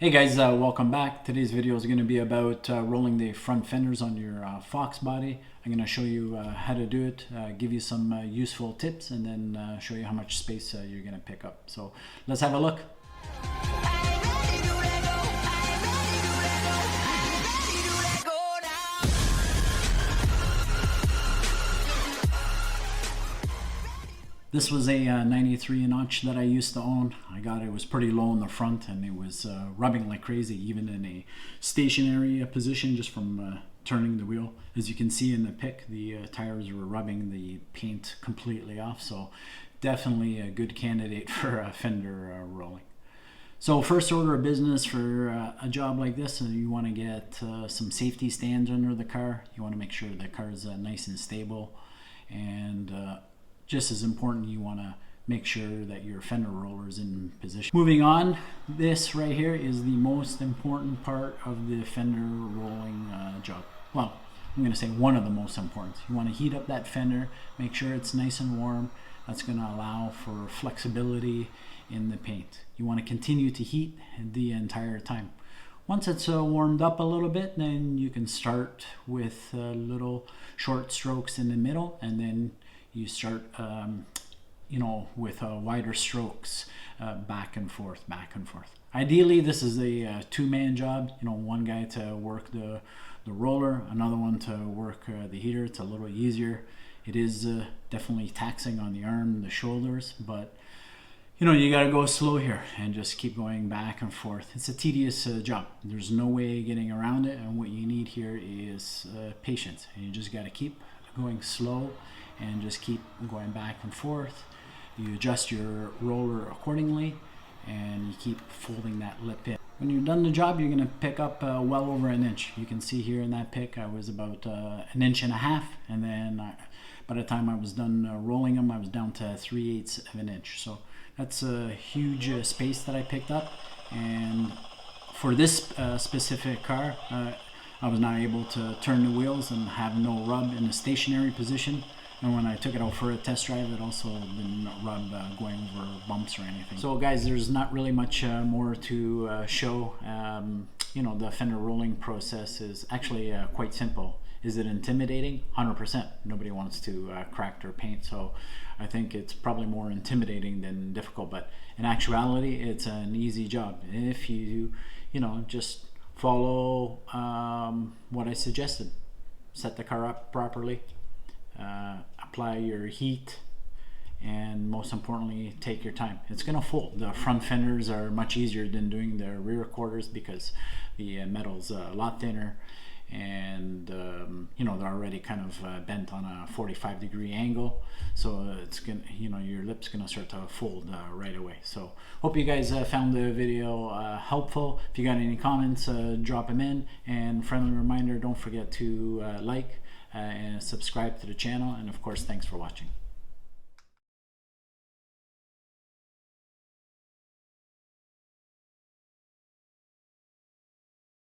Hey guys, welcome back. Today's video is going to be about rolling the front fenders on your Fox body. I'm going to show you how to do it, give you some useful tips, and then show you how much space you're going to pick up. So let's have a look. This was a 93 notch that I used to own. It was pretty low in the front and it was rubbing like crazy, even in a stationary position just from turning the wheel. As you can see in the pic, the tires were rubbing the paint completely off, so definitely a good candidate for fender rolling. So first order of business for a job like this, you want to get some safety stands under the car. You want to make sure the car is nice and stable, and just as important, you want to make sure that your fender roller is in position. Moving on, this right here is the most important part of the fender rolling job. Well, I'm going to say one of the most important. You want to heat up that fender, make sure it's nice and warm. That's going to allow for flexibility in the paint. You want to continue to heat the entire time. Once it's warmed up a little bit, then you can start with little short strokes in the middle, and then you start with wider strokes, back and forth. Ideally, this is a two-man job. One guy to work the roller, another one to work the heater. It's a little easier. It is definitely taxing on the arm, the shoulders, but you gotta go slow here and just keep going back and forth. It's a tedious job. There's no way getting around it, and what you need here is patience. And you just gotta keep going slow and just keep going back and forth. You adjust your roller accordingly, and you keep folding that lip in. When you're done the job, you're going to pick up well over an inch. You can see here in that pic, I was about 1.5 inches, and then by the time I was done rolling them, I was down to 3/8 of an inch. So that's a huge space that I picked up, and for this specific car, I was not able to turn the wheels and have no rub in a stationary position. And when I took it out for a test drive, it also didn't rub going over bumps or anything. So guys, there's not really much more to show. The fender rolling process is actually quite simple. Is it intimidating? 100%. Nobody wants to crack their paint, so I think it's probably more intimidating than difficult. But in actuality, it's an easy job if you just follow what I suggested. Set the car up properly, apply your heat, and most importantly, take your time. It's going to fold. The front fenders are much easier than doing the rear quarters because the metal's a lot thinner, and they're already kind of bent on a 45-degree angle, so it's gonna your lip's gonna start to fold right away. So hope you guys found the video helpful. If you got any comments, drop them in, and friendly reminder, don't forget to like and subscribe to the channel, and of course, thanks for watching.